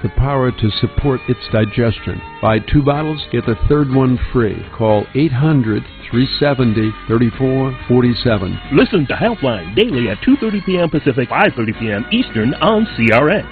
the power to support its digestion. Buy 2 bottles, get the third one free. Call 800-370-3447. Listen to Healthline daily at 2:30 p.m. Pacific, 5:30 p.m. Eastern on CRN.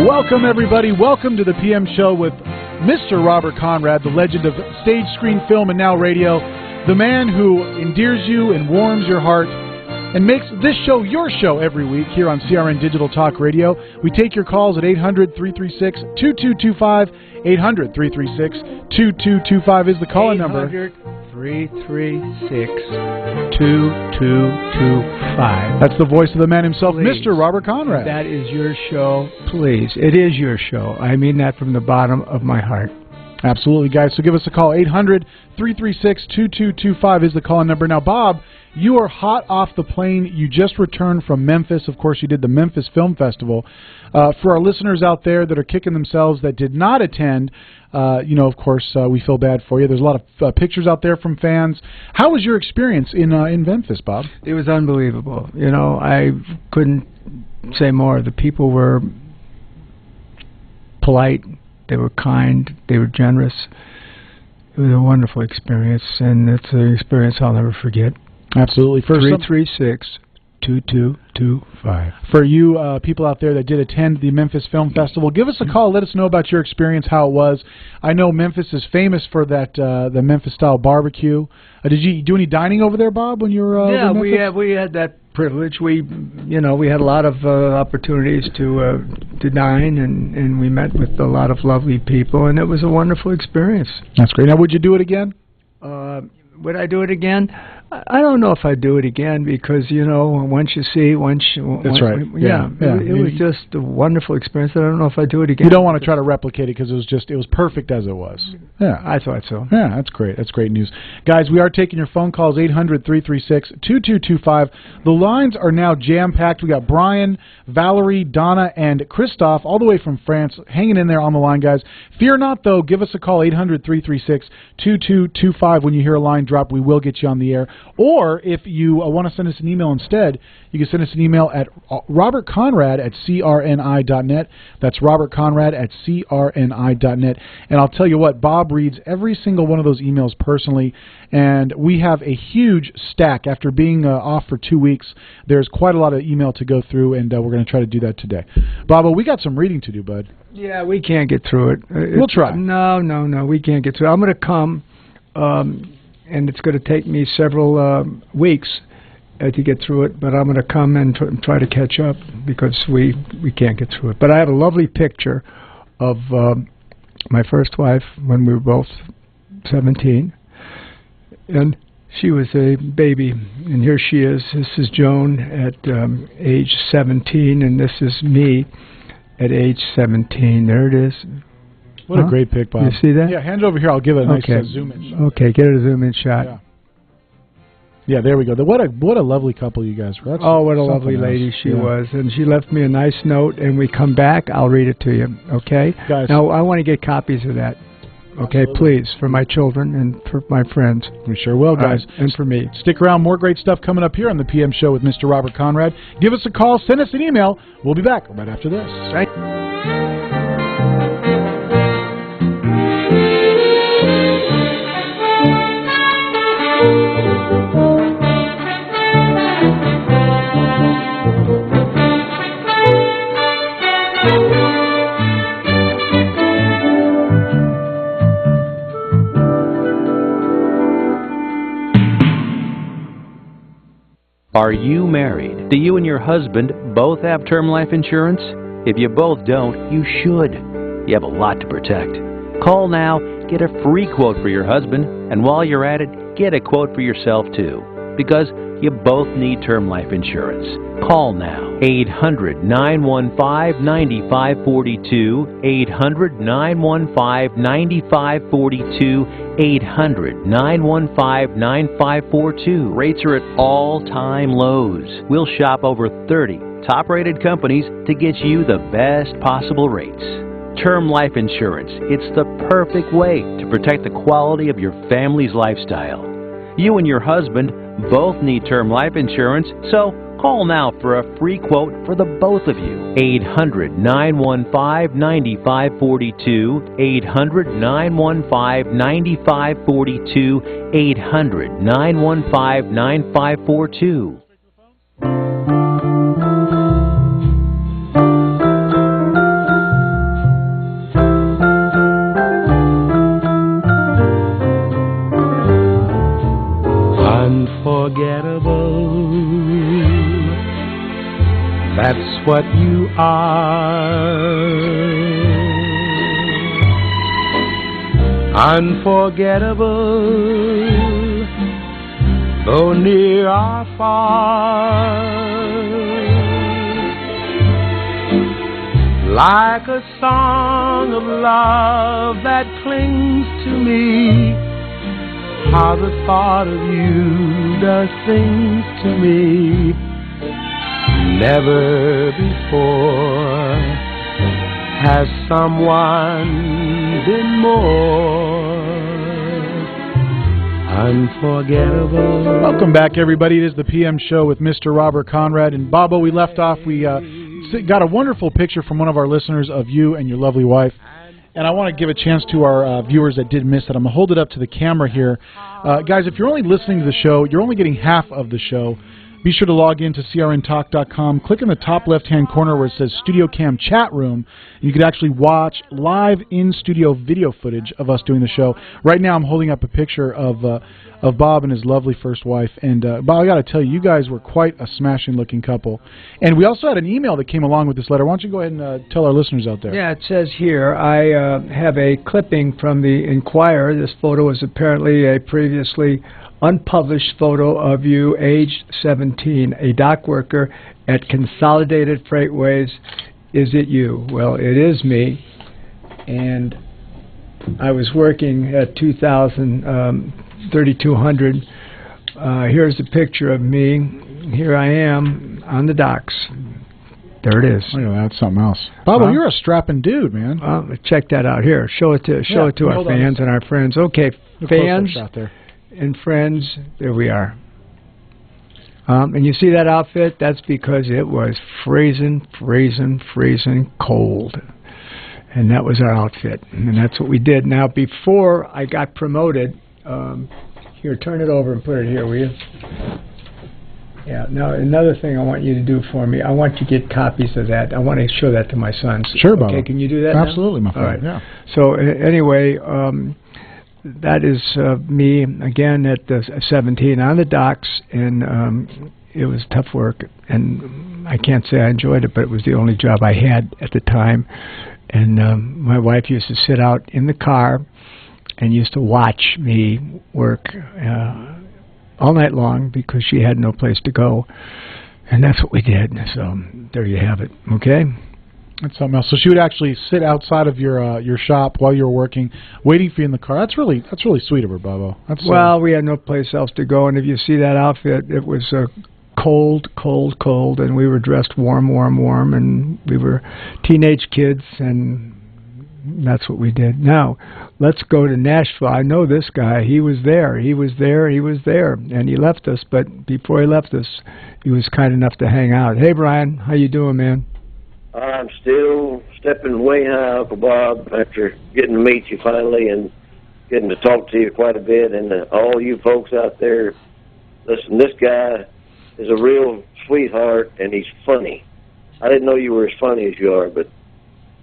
Welcome, everybody. Welcome to the PM Show with Mr. Robert Conrad, the legend of stage, screen, film, and now radio, the man who endears you and warms your heart and makes this show your show every week here on CRN Digital Talk Radio. We take your calls at 800-336-2225. 800-336-2225 is the call-in number. 800-336-2225. That's the voice of the man himself, Please. Mr. Robert Conrad. That is your show. Please. It is your show. I mean that from the bottom of my heart. Absolutely, guys. So give us a call. 800-336-2225 is the call-in number. Now, Bob, you are hot off the plane. You just returned from Memphis. Of course, you did the Memphis Film Festival. For our listeners out there that are kicking themselves that did not attend, of course, we feel bad for you. There's a lot of pictures out there from fans. How was your experience in Memphis, Bob? It was unbelievable. I couldn't say more. The people were polite. They were kind. They were generous. It was a wonderful experience, and it's an experience I'll never forget. Absolutely. 336-2225. For you people out there that did attend the Memphis Film Festival, give us a call. Let us know about your experience, how it was. I know Memphis is famous for that the Memphis-style barbecue. Did you do any dining over there, Bob, when you were Yeah, in Memphis? we had that privilege. We had a lot of opportunities to dine, and we met with a lot of lovely people, and it was a wonderful experience. That's great. Now, would you do it again? Would I do it again? I don't know if I'd do it again because, once you see, That's right. It was just a wonderful experience. I don't know if I'd do it again. You don't want to try to replicate it because it was perfect as it was. Yeah. I thought so. Yeah, that's great. That's great news. Guys, we are taking your phone calls, 800-336-2225. The lines are now jam-packed. We got Brian, Valerie, Donna, and Christophe all the way from France hanging in there on the line, guys. Fear not, though. Give us a call, 800-336-2225. When you hear a line drop, we will get you on the air. Or if you want to send us an email instead, you can send us an email at robertconrad@crni.net. That's robertconrad@crni.net. And I'll tell you what, Bob reads every single one of those emails personally, and we have a huge stack. After being off for 2 weeks, there's quite a lot of email to go through, and we're going to try to do that today. Bob, we got some reading to do, bud. Yeah, we can't get through it. We'll try. No, we can't get through it. I'm going to come... and it's going to take me several weeks to get through it, but I'm going to come and try to catch up because we can't get through it. But I have a lovely picture of my first wife when we were both 17, and she was a baby, and here she is. This is Joan at age 17, and this is me at age 17. There it is. What a great pic, Bob. You see that? Yeah, hand it over here. I'll give it a nice zoom-in shot. Okay, get a zoom-in shot. Yeah, there we go. What a lovely couple you guys were. What a lovely lady she was. And she left me a nice note, and we come back, I'll read it to you, okay? Guys. Now, I want to get copies of that. Okay, please, for my children and for my friends. We sure will, guys. And for me. Stick around. More great stuff coming up here on the PM Show with Mr. Robert Conrad. Give us a call. Send us an email. We'll be back right after this. Right. Are you married? Do you and your husband both have term life insurance? If you both don't, you should. You have a lot to protect. Call now, get a free quote for your husband, and while you're at it, get a quote for yourself too. Because You both need term life insurance. Call now. 800-915-9542. 800-915-9542. 800-915-9542. Rates are at all-time lows. We'll shop over 30 top-rated companies to get you the best possible rates. Term life insurance. It's the perfect way to protect the quality of your family's lifestyle. You and your husband both need term life insurance, so call now for a free quote for the both of you. 800-915-9542. 800-915-9542. 800-915-9542. Unforgettable, that's what you are. Unforgettable, though near or far. Like a song of love that clings to me, how the thought of you does things to me. Never before has someone been more unforgettable. Welcome back, everybody. It is the PM Show with Mr. Robert Conrad. And, Bobo, we left off. We got a wonderful picture from one of our listeners of you and your lovely wife. And I want to give a chance to our viewers that did miss it. I'm going to hold it up to the camera here. Guys, if you're only listening to the show, you're only getting half of the show. Be sure to log in to crntalk.com. Click in the top left-hand corner where it says Studio Cam Chat Room. You can actually watch live in-studio video footage of us doing the show. Right now I'm holding up a picture of Bob and his lovely first wife. And, Bob, I got to tell you, you guys were quite a smashing-looking couple. And we also had an email that came along with this letter. Why don't you go ahead and tell our listeners out there? Yeah, it says here, I have a clipping from the Inquirer. This photo is apparently a previously unpublished photo of you, aged 17, a dock worker at Consolidated Freightways. Is it you? Well, it is me. And I was working at 3200. Here's a picture of me. Here I am on the docks. There it is. Oh, yeah, that's something else. Bobo, you're a strapping dude, man. Check that out. Here, show it to our fans and our friends. Okay, fans and friends, there we are. And you see that outfit? That's because it was freezing cold. And that was our outfit. And that's what we did. Now, before I got promoted, here, turn it over and put it here, will you? Yeah, now another thing I want you to do for me, I want you to get copies of that. I want to show that to my sons. Sure, Bob. Okay, can you do that Absolutely, now? my friend. All right. Yeah. So, anyway, that is me, again, at 17 on the docks, and it was tough work, and I can't say I enjoyed it, but it was the only job I had at the time. And my wife used to sit out in the car and used to watch me work all night long because she had no place to go. And that's what we did. So there you have it. Okay? That's something else. So she would actually sit outside of your shop while you were working, waiting for you in the car. That's really sweet of her, Bobo. Well, we had no place else to go, and if you see that outfit, it was cold, and we were dressed warm, and we were teenage kids, and that's what we did. Now, let's go to Nashville. I know this guy. He was there, and he left us, but before he left us, he was kind enough to hang out. Hey, Brian, how you doing, man? I'm still stepping way high, Uncle Bob, after getting to meet you finally and getting to talk to you quite a bit. And all you folks out there, listen, this guy is a real sweetheart, and he's funny. I didn't know you were as funny as you are, but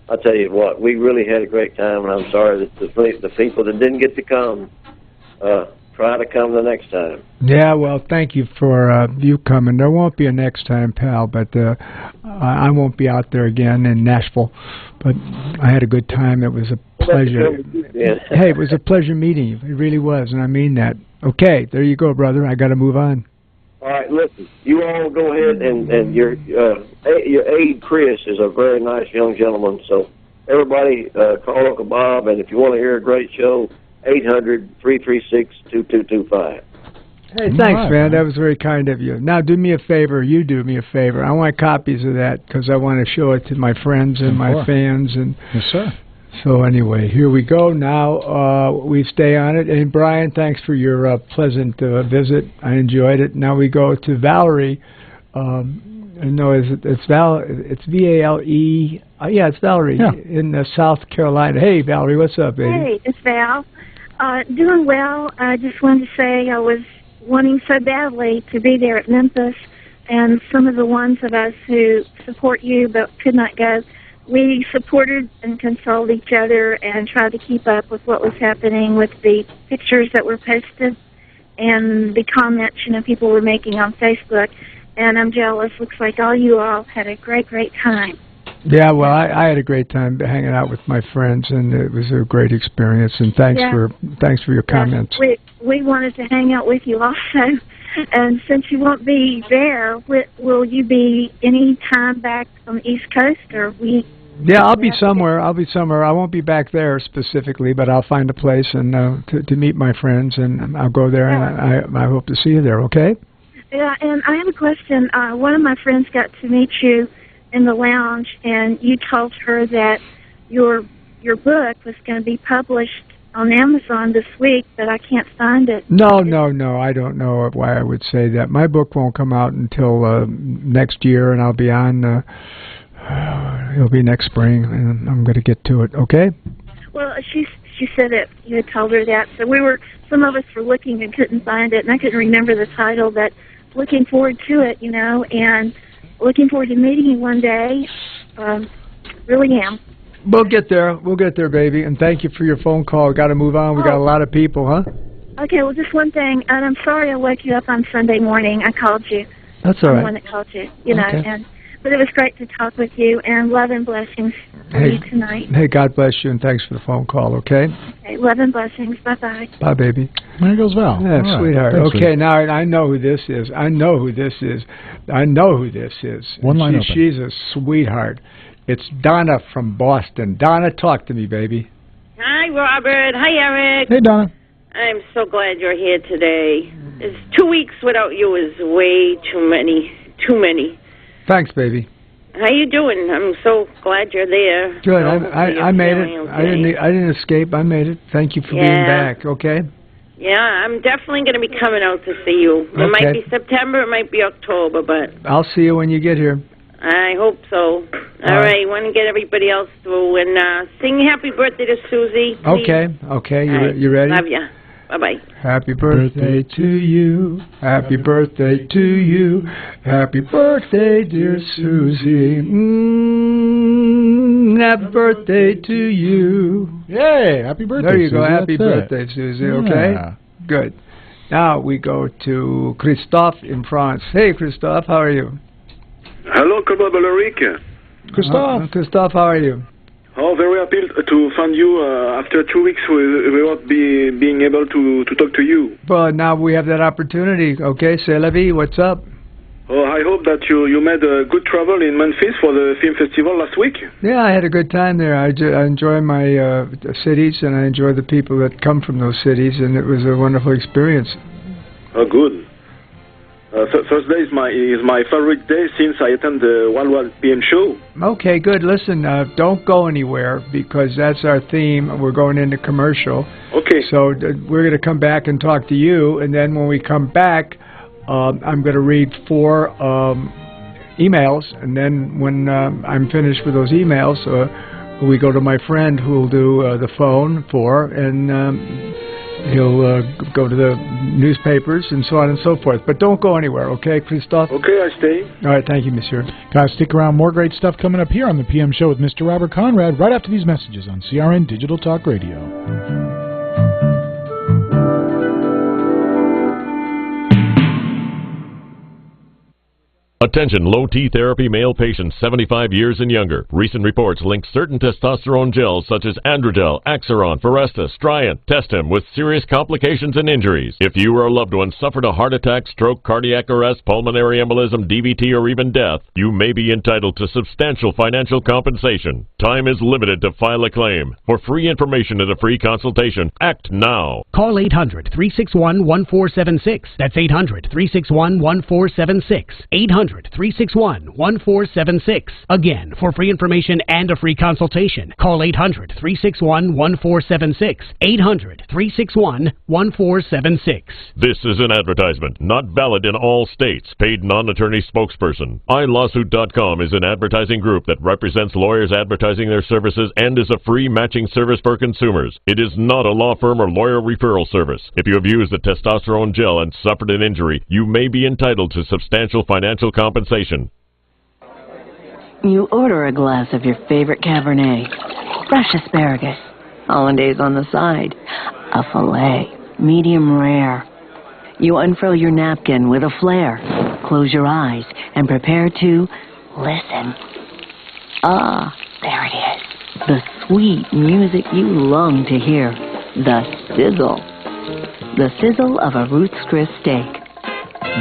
I'll tell you what, we really had a great time, and I'm sorry that the people that didn't get to come, try to come the next time. Yeah, well, thank you for you coming. There won't be a next time, pal, but I won't be out there again in Nashville. But I had a good time. It was a pleasure. Hey, it was a pleasure meeting you. It really was, and I mean that. Okay, there you go, brother. I got to move on. All right, listen, you all go ahead and your aide, Chris, is a very nice young gentleman. So everybody call Uncle Bob, and if you want to hear a great show, 800-336-2225. Hey, thanks, man. That was very kind of you. Now, do me a favor. You do me a favor. I want copies of that because I want to show it to my friends and my fans. And yes, sir. So anyway, here we go. Now we stay on it. And Brian, thanks for your pleasant visit. I enjoyed it. Now we go to Valerie. No, it's V-A-L-E. Yeah, it's Valerie in South Carolina. Hey, Valerie, what's up, baby? Hey, it's Val. Doing well. I just wanted to say I was wanting so badly to be there at Memphis, and some of the ones of us who support you but could not go, we supported and consoled each other and tried to keep up with what was happening with the pictures that were posted and the comments, people were making on Facebook. And I'm jealous. Looks like all you all had a great, great time. Yeah, well, I had a great time hanging out with my friends, and it was a great experience. And thanks for your comments. We wanted to hang out with you also. And since you won't be there, will you be any time back on the East Coast, or we? Yeah, I'll be somewhere. I won't be back there specifically, but I'll find a place and to meet my friends, and I'll go there. And I hope to see you there. Okay. Yeah, and I have a question. One of my friends got to meet you in the lounge, and you told her that your book was going to be published on Amazon this week, but I can't find it. No. I don't know why I would say that. My book won't come out until next year, and I'll be on. It'll be next spring, and I'm going to get to it. Okay. Well, she said that you had told her that, so some of us were looking and couldn't find it, and I couldn't remember the title, but looking forward to it, and looking forward to meeting you one day. Really am. We'll get there, baby, and thank you for your phone call. Got to move on. We got a lot of people, huh? Okay, well, just one thing, and I'm sorry I woke you up on Sunday morning. I called you. That's all right. I'm the one that called you, but it was great to talk with you, and love and blessings for you tonight. Hey, God bless you, and thanks for the phone call, okay? Okay, love and blessings. Bye-bye. Bye, baby. There goes Val. Yeah, right. Sweetheart. Thanks, okay, now I know who this is. One line open. She's a sweetheart. It's Donna from Boston. Donna, talk to me, baby. Hi, Robert. Hi, Eric. Hey, Donna. I'm so glad you're here today. 2 weeks without you is way too many. Thanks, baby. How you doing? I'm so glad you're there. Good. I made it. Okay. I didn't escape. I made it. Thank you for being back. Okay. Yeah, I'm definitely going to be coming out to see you. It might be September. It might be October, but I'll see you when you get here. I hope so. All right. I want to get everybody else through and sing happy birthday to Susie. Please. Okay. You ready? Love ya. Bye-bye. Happy birthday to you. Happy birthday to you. Happy birthday, dear Susie. Happy birthday to you. Yay, happy birthday, there you Susie. go. Happy birthday, Susie. Okay? Yeah. Good. Now we go to Christophe in France. Hey, Christophe, how are you? Hello, Eric. Christophe, how are you? Oh, very happy to find you after 2 weeks without being able to talk to you. Well, now we have that opportunity. Okay, c'est la vie. What's up? Oh, I hope that you made a good travel in Memphis for the film festival last week. Yeah, I had a good time there. I enjoy my cities, and I enjoy the people that come from those cities, and it was a wonderful experience. Oh, good. Thursday is my favorite day since I attend the 1 p.m. show. Okay, good. Listen, don't go anywhere because that's our theme. We're going into commercial. Okay. So we're going to come back and talk to you, and then when we come back, I'm going to read 4 emails, and then when I'm finished with those emails, we go to my friend who will do the phone and he'll go to the newspapers and so on and so forth. But don't go anywhere, okay, Christophe? Okay, I stay. All right, thank you, monsieur. Guys, stick around. More great stuff coming up here on the PM Show with Mr. Robert Conrad right after these messages on CRN Digital Talk Radio. Attention, low T therapy male patients 75 years and younger. Recent reports link certain testosterone gels such as Androgel, Axiron, Foresta, Striant, Testim with serious complications and injuries. If you or a loved one suffered a heart attack, stroke, cardiac arrest, pulmonary embolism, DVT, or even death, you may be entitled to substantial financial compensation. Time is limited to file a claim. For free information and a free consultation, act now. Call 800-361-1476. That's 800-361-1476. 800-361-1476. Again, for free information and a free consultation, call 800-361-1476. 800-361-1476. This is an advertisement, not valid in all states. Paid non-attorney spokesperson. iLawsuit.com is an advertising group that represents lawyers advertising their services and is a free matching service for consumers. It is not a law firm or lawyer referral service. If you have used the testosterone gel and suffered an injury, you may be entitled to substantial financial compensation. You order a glass of your favorite Cabernet, fresh asparagus, hollandaise on the side, a filet, medium rare. You unfurl your napkin with a flair, close your eyes, and prepare to listen. Ah, there it is. The sweet music you long to hear. The sizzle. The sizzle of a Ruth's Chris steak.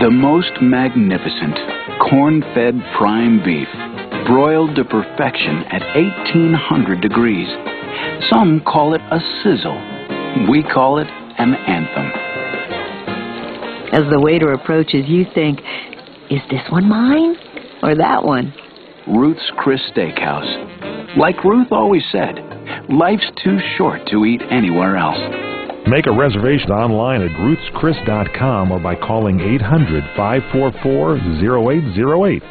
The most magnificent corn-fed prime beef, broiled to perfection at 1800 degrees. Some call it a sizzle. We call it an anthem. As the waiter approaches, you think, is this one mine or that one? Ruth's Chris Steakhouse. Like Ruth always said, life's too short to eat anywhere else. Make a reservation online at ruthschris.com or by calling 800-544-0808.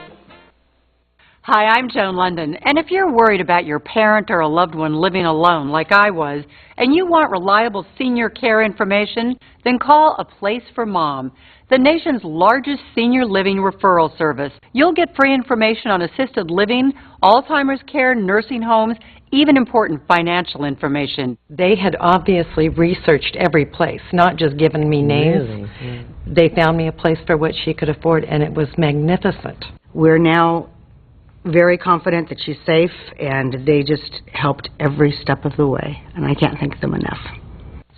Hi, I'm Joan London, and if you're worried about your parent or a loved one living alone like I was, and you want reliable senior care information, then call A Place for Mom, the nation's largest senior living referral service. You'll get free information on assisted living, Alzheimer's care, nursing homes, even important financial information. They had obviously researched every place, not just given me names. Really? Yeah. They found me a place for what she could afford, and it was magnificent. We're now very confident that she's safe, and they just helped every step of the way, and I can't thank them enough.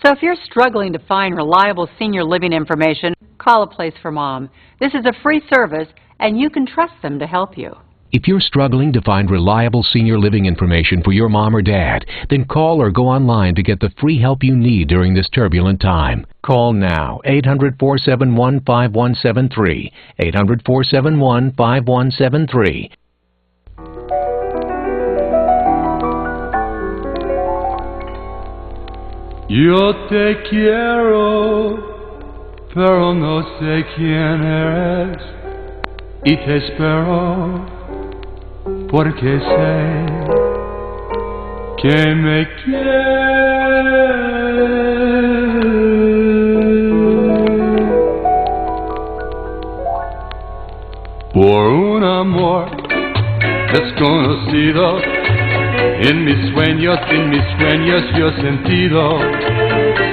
So if you're struggling to find reliable senior living information, call A Place for Mom. This is a free service, and you can trust them to help you. If you're struggling to find reliable senior living information for your mom or dad, then call or go online to get the free help you need during this turbulent time. Call now, 800-471-5173, 800-471-5173. Yo te quiero, pero no sé quién eres, y te espero, porque sé que me quieres. Por un amor desconocido, en mis sueños yo he sentido,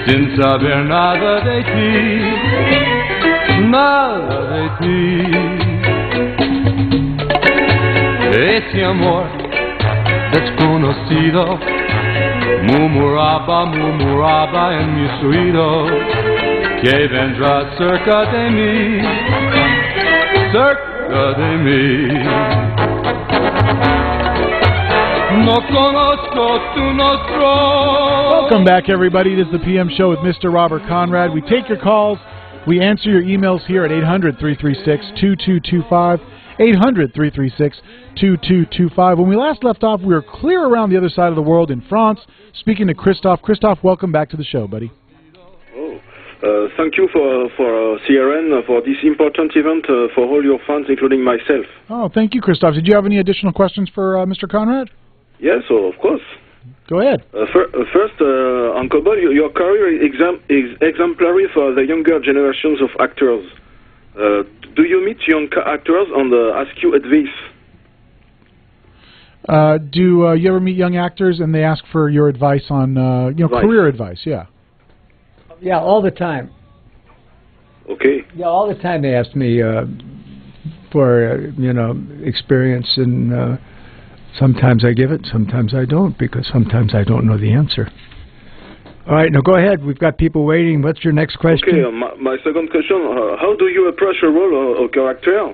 sin saber nada de ti, ese amor desconocido murmuraba en mis oídos, que vendrá cerca de mí. No conozco tu nostro. Welcome back, everybody. It is the PM Show with Mr. Robert Conrad. We take your calls. We answer your emails here at 800-336-2225. 800-336-2225. When we last left off, we were clear around the other side of the world in France, speaking to Christophe. Christophe, welcome back to the show, buddy. Thank you for CRN for this important event for all your fans, including myself. Oh, thank you, Christophe. Did you have any additional questions for Mr. Conrad? Yes, of course. Go ahead. First, Uncle Bob, your career is exemplary for the younger generations of actors. Do you meet young actors and ask you advice? Do you ever meet young actors and they ask for your advice on, career advice? Yeah. Yeah, all the time. Okay. Yeah, all the time they ask me for experience, and sometimes I give it, sometimes I don't, because sometimes I don't know the answer. All right, now go ahead. We've got people waiting. What's your next question? Okay, my second question, how do you approach a role or character?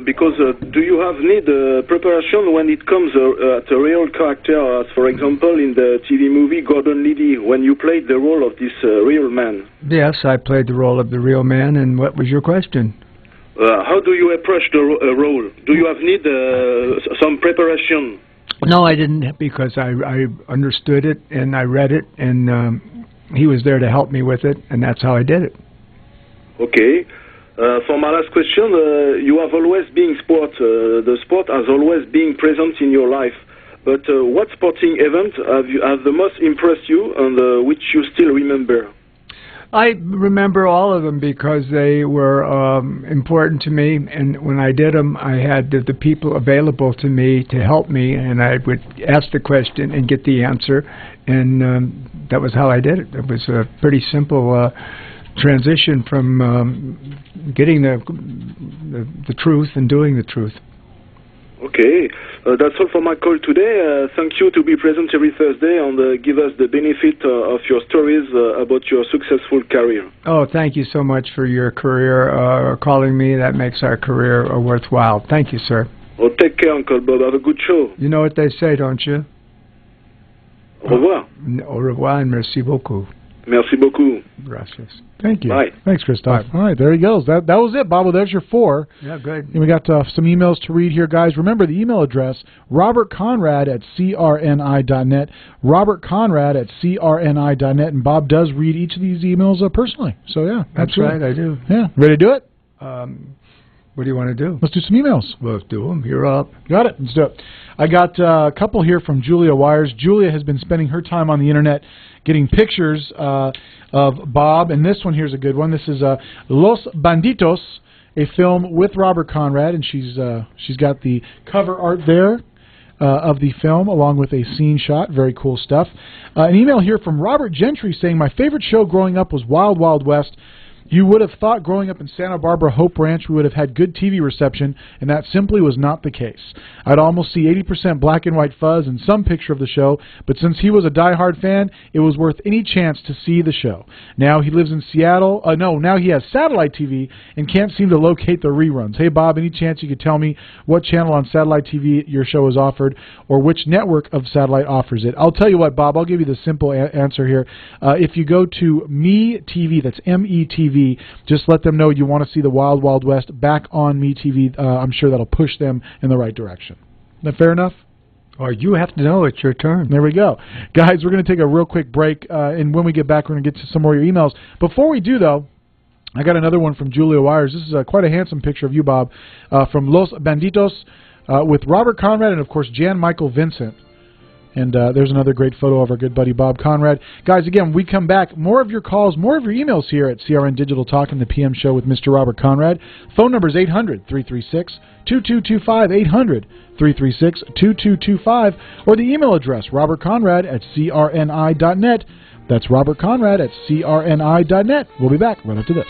Because do you have need preparation when it comes at a real character, as for example in the TV movie Gordon Liddy, when you played the role of this real man? Yes, I played the role of the real man, and what was your question? How do you approach the role? Do you have need some preparation? No, I didn't, because I understood it, and I read it, and he was there to help me with it, and that's how I did it. Okay. For my last question, you have always been sport. The sport has always been present in your life. But what sporting event have the most impressed you, and which you still remember? I remember all of them because they were important to me, and when I did them, I had the people available to me to help me, and I would ask the question and get the answer, and that was how I did it. It was a pretty simple transition from getting the truth and doing the truth. Okay, that's all for my call today. Thank you to be present every Thursday and give us the benefit of your stories about your successful career. Oh, thank you so much for your career, calling me. That makes our career worthwhile. Thank you, sir. Oh, take care, Uncle Bob. Have a good show. You know what they say, don't you? Au revoir. Au revoir and merci beaucoup. Merci beaucoup. Gracias. Thank you. Bye. Thanks, Christophe. All right, there he goes. That was it, Bob. Well, there's your 4. Yeah, good. And we got some emails to read here, guys. Remember the email address, robertconrad@crni.net, robertconrad@crni.net, and Bob does read each of these emails personally. So, yeah. That's absolutely. right, I do. Yeah. Ready to do it? What do you want to do? Let's do some emails. Let's do them. You're up. Got it. Let's do it. I got a couple here from Julia Wires. Julia has been spending her time on the Internet getting pictures of Bob, and this one here's a good one. This is Los Banditos, a film with Robert Conrad, and she's got the cover art there of the film along with a scene shot. Very cool stuff. An email here from Robert Gentry saying, my favorite show growing up was Wild Wild West. You would have thought growing up in Santa Barbara, Hope Ranch, we would have had good TV reception, and that simply was not the case. I'd almost see 80% black and white fuzz in some picture of the show, but since he was a diehard fan, it was worth any chance to see the show. Now he lives in Seattle. Now he has satellite TV and can't seem to locate the reruns. Hey, Bob, any chance you could tell me what channel on satellite TV your show is offered, or which network of satellite offers it? I'll tell you what, Bob, I'll give you the simple answer here. If you go to MeTV, that's M-E-TV, just let them know you want to see the Wild Wild West back on MeTV. I'm sure that'll push them in the right direction. Is that fair enough? Or you have to know. It's your turn. There we go. Guys, we're going to take a real quick break, and when we get back, we're going to get to some more of your emails. Before we do, though, I got another one from Julia Wires. This is quite a handsome picture of you, Bob, from Los Banditos with Robert Conrad and, of course, Jan Michael Vincent. And there's another great photo of our good buddy Bob Conrad. Guys, again, when we come back, more of your calls, more of your emails here at CRN Digital Talk and the PM Show with Mr. Robert Conrad. Phone number is 800-336-2225, 800-336-2225, or the email address, robertconrad@crni.net. That's robertconrad@crni.net. We'll be back right after this.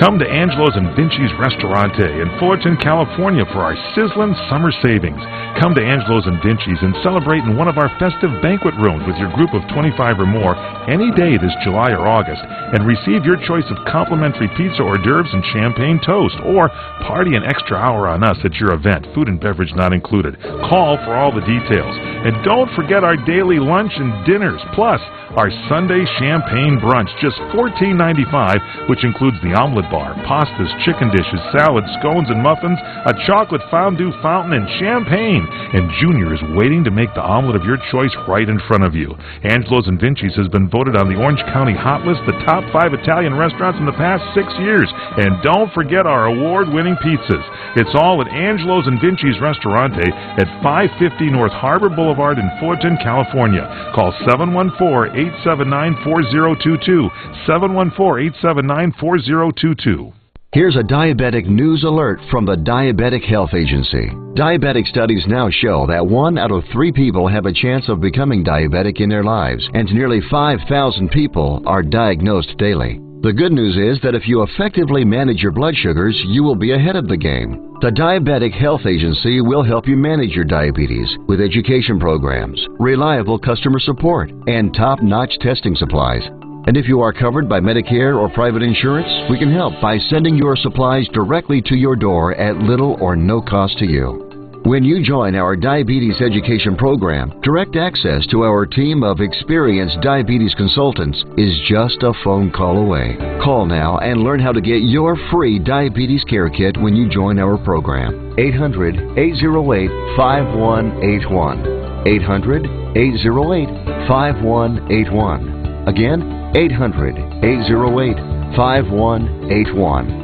Come to Angelo's and Vinci's Restaurante in Fullerton, California for our sizzling summer savings. Come to Angelo's and Vinci's and celebrate in one of our festive banquet rooms with your group of 25 or more any day this July or August, and receive your choice of complimentary pizza hors d'oeuvres and champagne toast, or party an extra hour on us at your event, food and beverage not included. Call for all the details. And don't forget our daily lunch and dinners, plus our Sunday champagne brunch, just $14.95, which includes the omelet bar, pastas, chicken dishes, salads, scones and muffins, a chocolate fondue fountain, and champagne. And Junior is waiting to make the omelet of your choice right in front of you. Angelo's and Vinci's has been voted on the Orange County Hot List, the top 5 Italian restaurants in the past 6 years. And don't forget our award-winning pizzas. It's all at Angelo's and Vinci's Restaurante at 550 North Harbor Boulevard Boulevard in Fullerton, California. Call 714-879-4022, 714-879-4022. Here's a diabetic news alert from the Diabetic Health Agency. Diabetic studies now show that 1 out of 3 people have a chance of becoming diabetic in their lives, and nearly 5,000 people are diagnosed daily. The good news is that if you effectively manage your blood sugars, you will be ahead of the game. The Diabetic Health Agency will help you manage your diabetes with education programs, reliable customer support, and top-notch testing supplies. And if you are covered by Medicare or private insurance, we can help by sending your supplies directly to your door at little or no cost to you. When you join our diabetes education program, direct access to our team of experienced diabetes consultants is just a phone call away. Call now and learn how to get your free diabetes care kit when you join our program. 800-808-5181. 800-808-5181. Again, 800-808-5181.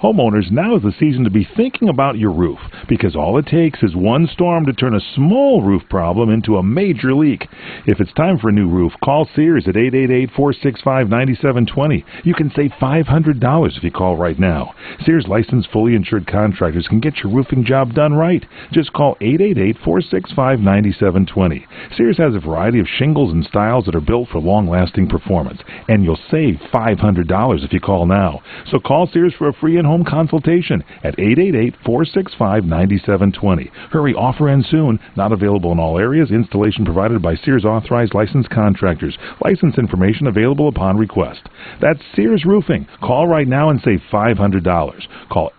Homeowners, now is the season to be thinking about your roof, because all it takes is one storm to turn a small roof problem into a major leak. If it's time for a new roof, call Sears at 888-465-9720. You can save $500 if you call right now. Sears licensed, fully insured contractors can get your roofing job done right. Just call 888-465-9720. Sears has a variety of shingles and styles that are built for long-lasting performance, and you'll save $500 if you call now. So call Sears for a free home consultation at 888-465-9720. Hurry, offer ends soon. Not available in all areas. Installation provided by Sears authorized licensed contractors. License information available upon request. That's Sears Roofing. Call right now and save $500. Call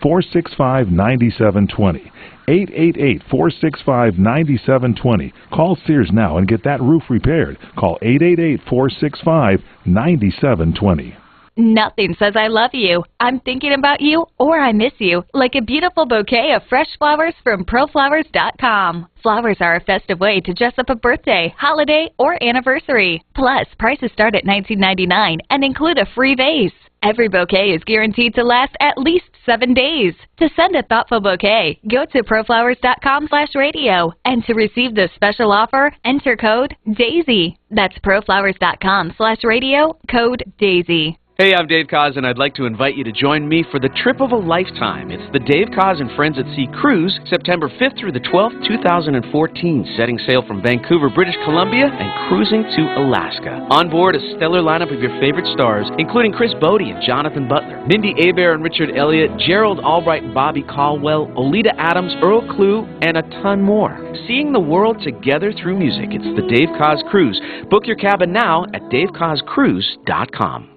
888-465-9720. 888-465-9720. Call Sears now and get that roof repaired. Call 888-465-9720. Nothing says I love you, I'm thinking about you, or I miss you like a beautiful bouquet of fresh flowers from ProFlowers.com. Flowers are a festive way to dress up a birthday, holiday, or anniversary. Plus, prices start at $19.99 and include a free vase. Every bouquet is guaranteed to last at least 7 days. To send a thoughtful bouquet, go to ProFlowers.com/radio. And to receive this special offer, enter code DAISY. That's ProFlowers.com/radio, code DAISY. Hey, I'm Dave Koz, and I'd like to invite you to join me for the trip of a lifetime. It's the Dave Koz and Friends at Sea Cruise, September 5th through the 12th, 2014, setting sail from Vancouver, British Columbia, and cruising to Alaska. On board, a stellar lineup of your favorite stars, including Chris Bodie and Jonathan Butler, Mindy Abair and Richard Elliott, Gerald Albright and Bobby Caldwell, Olita Adams, Earl Klugh, and a ton more. Seeing the world together through music, it's the Dave Koz Cruise. Book your cabin now at davekozcruise.com.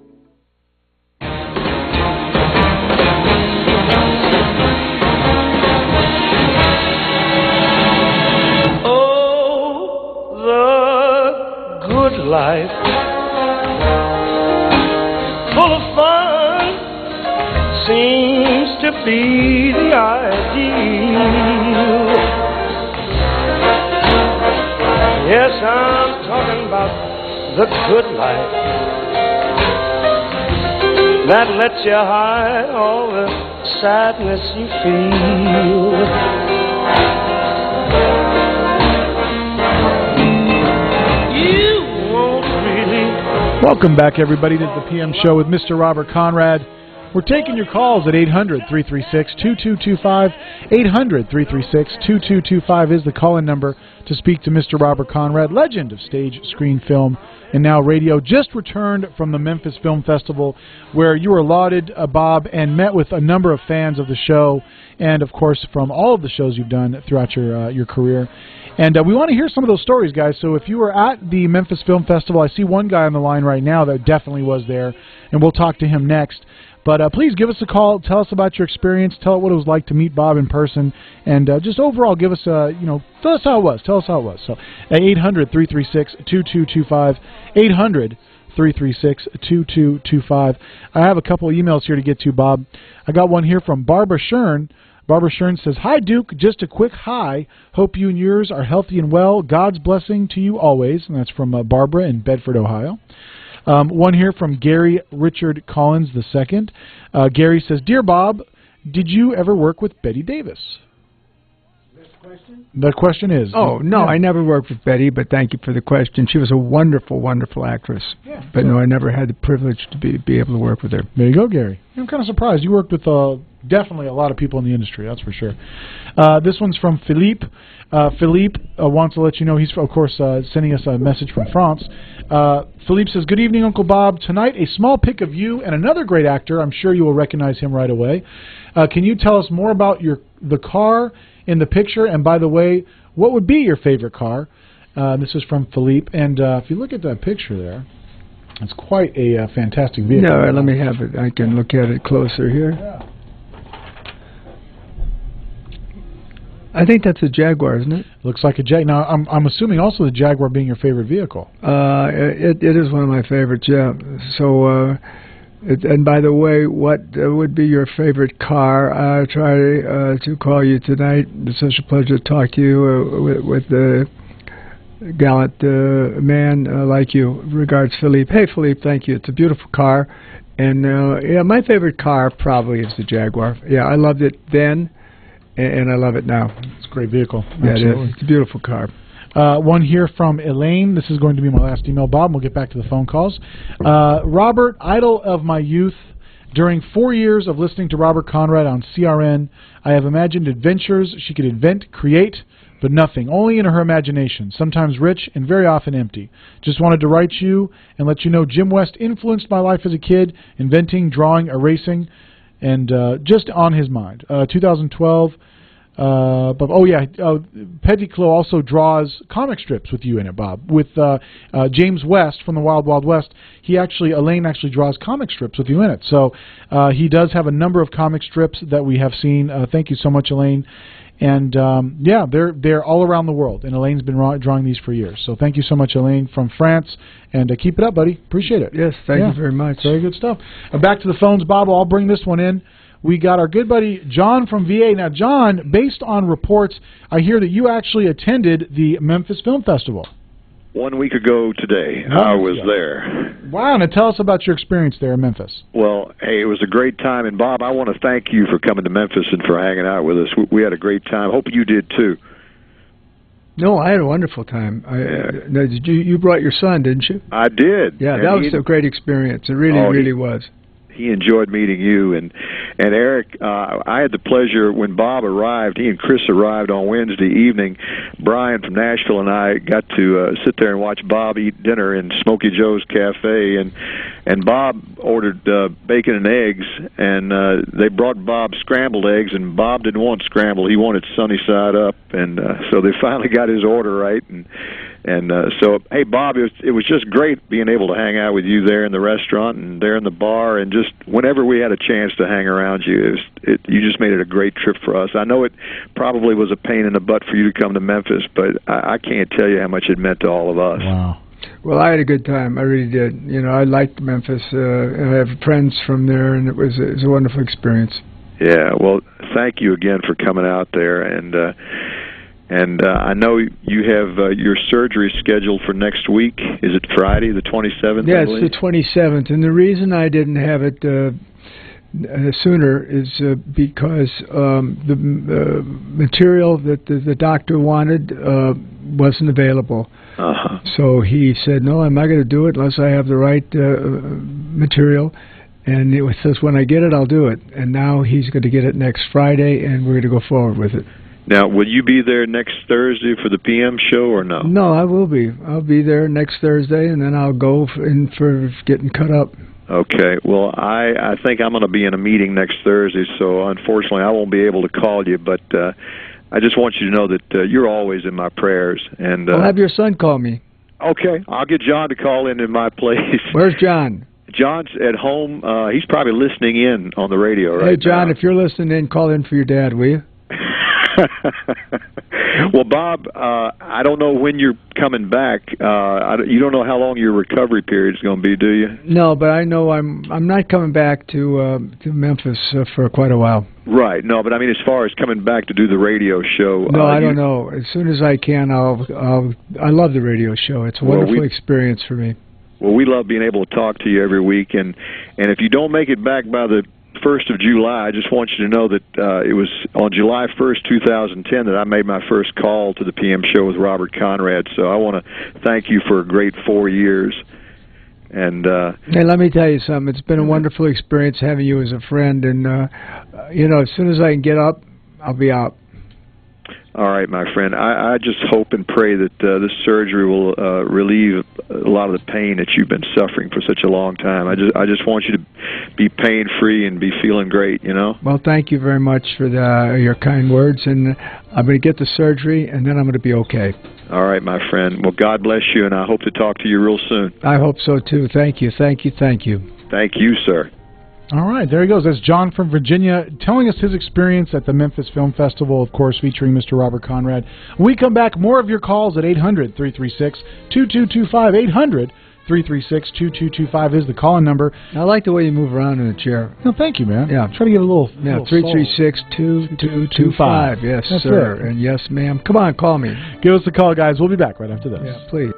Good life, full of fun, seems to be the ideal. Yes, I'm talking about the good life that lets you hide all the sadness you feel. Welcome back, everybody, to the PM Show with Mr. Robert Conrad. We're taking your calls at 800-336-2225. 800-336-2225 is the call-in number to speak to Mr. Robert Conrad, legend of stage, screen, film, and now radio. Just returned from the Memphis Film Festival, where you were lauded, Bob, and met with a number of fans of the show, and, of course, from all of the shows you've done throughout your career. And we want to hear some of those stories, guys. So if you were at the Memphis Film Festival, I see one guy on the line right now that definitely was there, and we'll talk to him next. But please give us a call. Tell us about your experience. Tell us what it was like to meet Bob in person, and just overall give us tell us how it was. Tell us how it was. So at 800-336-2225, 800-336-2225. I have a couple of emails here to get to, Bob. I got one here from Barbara Shern. Barbara Shern says, "Hi, Duke. Just a quick hi. Hope you and yours are healthy and well. God's blessing to you always." And that's from Barbara in Bedford, Ohio. One here from Gary Richard Collins II. Gary says, "Dear Bob, did you ever work with Betty Davis?" The question is... Oh, no, I never worked with Betty, but thank you for the question. She was a wonderful, wonderful actress. Yeah, but no, I never had the privilege to be able to work with her. There you go, Gary. I'm kind of surprised. You worked with definitely a lot of people in the industry, that's for sure. This one's from Philippe. Philippe wants to let you know he's, of course, sending us a message from France. Philippe says, "Good evening, Uncle Bob. Tonight, a small pic of you and another great actor. I'm sure you will recognize him right away. Can you tell us more about the car in the picture? And by the way, what would be your favorite car?" This is from Philippe. And if you look at that picture there, it's quite a fantastic vehicle. No, let me have it. I can look at it closer here. Yeah. I think that's a Jaguar, isn't it? Looks like a Jag. Now, I'm assuming also the Jaguar being your favorite vehicle. It is one of my favorites, yeah. So, and by the way, what would be your favorite car? I try to call you tonight. It's such a pleasure to talk to you with the gallant man like you. Regards, Philippe. Hey, Philippe, thank you. It's a beautiful car. And, yeah, my favorite car probably is the Jaguar. Yeah, I loved it then. And I love it now. It's a great vehicle. Yeah, it is. It's a beautiful car. One here from Elaine. This is going to be my last email, Bob. We'll get back to the phone calls. Robert, idol of my youth. During 4 years of listening to Robert Conrad on CRN, I have imagined adventures she could invent, create, but nothing. Only in her imagination. Sometimes rich and very often empty. Just wanted to write you and let you know Jim West influenced my life as a kid, inventing, drawing, erasing, and just on his mind. 2012. Petticlos also draws comic strips with you in it, Bob. With James West from the Wild Wild West, Elaine actually draws comic strips with you in it. So he does have a number of comic strips that we have seen. Thank you so much, Elaine. And yeah, they're all around the world, and Elaine's been drawing these for years. So thank you so much, Elaine, from France, and keep it up, buddy. Appreciate it. Yes, thank you very much. Very good stuff. Back to the phones, Bob. I'll bring this one in. We got our good buddy John from VA. Now, John, based on reports, I hear that you actually attended the Memphis Film Festival. 1 week ago today, I was there. Wow, now tell us about your experience there in Memphis. Well, hey, it was a great time. And, Bob, I want to thank you for coming to Memphis and for hanging out with us. We had a great time. Hope you did, too. No, I had a wonderful time. You brought your son, didn't you? I did. Yeah, that was a great experience. It really was. He enjoyed meeting you, and Eric. I had the pleasure when Bob arrived. He and Chris arrived on Wednesday evening. Brian from Nashville and I got to sit there and watch Bob eat dinner in Smokey Joe's Cafe, and Bob ordered bacon and eggs, and they brought Bob scrambled eggs, and Bob didn't want scrambled. He wanted sunny side up, and so they finally got his order right, and so, hey, Bob, it was just great being able to hang out with you there in the restaurant and there in the bar, and just whenever we had a chance to hang around you, you just made it a great trip for us. I know it probably was a pain in the butt for you to come to Memphis, but I can't tell you how much it meant to all of us. Wow. Well, I had a good time. I really did. You know, I liked Memphis. I have friends from there, and it was a wonderful experience. Yeah, well, thank you again for coming out there, and I know you have your surgery scheduled for next week. Is it Friday, the 27th? Yeah, it's the 27th. And the reason I didn't have it sooner is because the material that the doctor wanted wasn't available. Uh-huh. So he said, no, I'm not going to do it unless I have the right material. And it says, when I get it, I'll do it. And now he's going to get it next Friday, and we're going to go forward with it. Now, will you be there next Thursday for the PM show or no? No, I will be. I'll be there next Thursday, and then I'll go in for getting cut up. Okay. Well, I think I'm going to be in a meeting next Thursday, so unfortunately I won't be able to call you, but I just want you to know that you're always in my prayers. And I'll have your son call me. Okay. I'll get John to call in my place. Where's John? John's at home. He's probably listening in on the radio right now. Hey, John, if you're listening in, call in for your dad, will you? Well, Bob, I don't know when you're coming back. You don't know how long your recovery period is going to be, do you? No, but I know I'm not coming back to Memphis for quite a while. Right. No, but I mean, as far as coming back to do the radio show. No, I don't know. As soon as I can, I love the radio show. It's a wonderful experience for me. Well, we love being able to talk to you every week, and if you don't make it back by the 1st of July. I just want you to know that it was on July 1st, 2010 that I made my first call to the PM show with Robert Conrad. So I want to thank you for a great 4 years. And hey, let me tell you something. It's been a wonderful experience having you as a friend. And, you know, as soon as I can get up, I'll be out. All right, my friend. I just hope and pray that this surgery will relieve a lot of the pain that you've been suffering for such a long time. I just want you to be pain-free and be feeling great, you know? Well, thank you very much for your kind words, and I'm going to get the surgery, and then I'm going to be okay. All right, my friend. Well, God bless you, and I hope to talk to you real soon. I hope so, too. Thank you, thank you, thank you. Thank you, sir. All right, there he goes. That's John from Virginia telling us his experience at the Memphis Film Festival, of course, featuring Mr. Robert Conrad. When we come back, more of your calls at 800-336-2225. 800-336-2225 is the call-in number. I like the way you move around in the chair. No, thank you, man. Yeah. Try to give it a little 336-2225. Yes, That's sir. it. And yes, ma'am. Come on, call me. Give us a call, guys. We'll be back right after this. Yeah, please.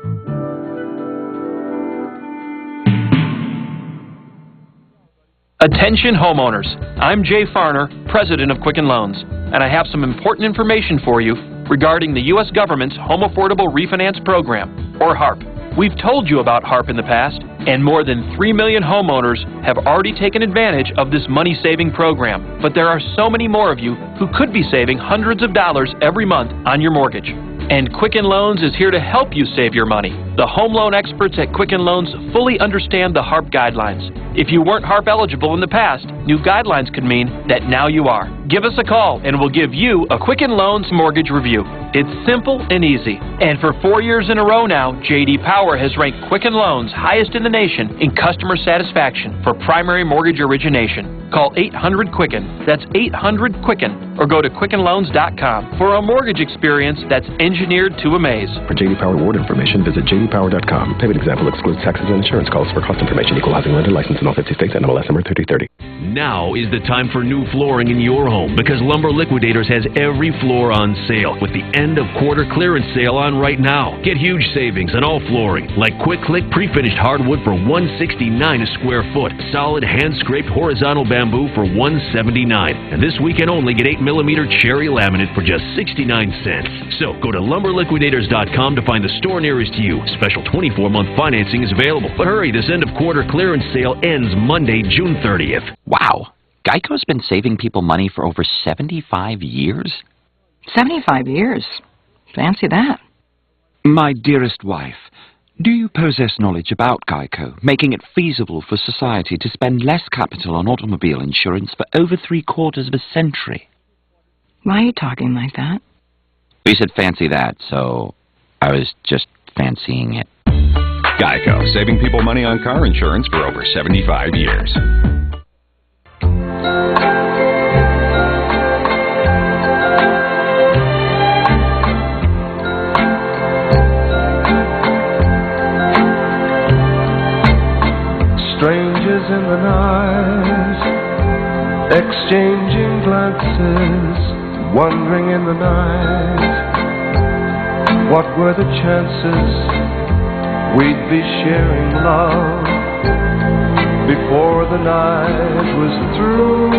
Attention homeowners, I'm Jay Farner, President of Quicken Loans, and I have some important information for you regarding the U.S. government's Home Affordable Refinance Program, or HARP. We've told you about HARP in the past, and more than 3 million homeowners have already taken advantage of this money-saving program. But there are so many more of you who could be saving hundreds of dollars every month on your mortgage. And Quicken Loans is here to help you save your money. The home loan experts at Quicken Loans fully understand the HARP guidelines. If you weren't HARP eligible in the past, new guidelines could mean that now you are. Give us a call and we'll give you a Quicken Loans mortgage review. It's simple and easy. And for 4 years in a row now, J.D. Power has ranked Quicken Loans highest in the nation in customer satisfaction for primary mortgage origination. Call 800-QUICKEN. That's 800-QUICKEN. Or go to QuickenLoans.com for a mortgage experience that's engineered to amaze. For J.D. Power award information, visit jdpower.com. Payment example excludes taxes and insurance costs. For cost information, equalizing lender license in all 50 states, NMLS number 3030. Now is the time for new flooring in your home because Lumber Liquidators has every floor on sale with the end of quarter clearance sale on right now. Get huge savings on all flooring like Quick Click pre-finished hardwood for $169 a square foot, solid hand-scraped horizontal bamboo for $179, and this weekend only get 8mm cherry laminate for just 69 cents. So go to lumberliquidators.com to find the store nearest you. Special 24-month financing is available. But hurry, this end of quarter clearance sale ends Monday, June 30th. Wow. Geico's been saving people money for over 75 years? 75 years. Fancy that. My dearest wife, do you possess knowledge about Geico, making it feasible for society to spend less capital on automobile insurance for over 3/4 of a century? Why are you talking like that? You said fancy that, so I was just fancying it. Geico, saving people money on car insurance for over 75 years. Strangers in the night, exchanging glances, wandering in the night. What were the chances we'd be sharing love before the night was through?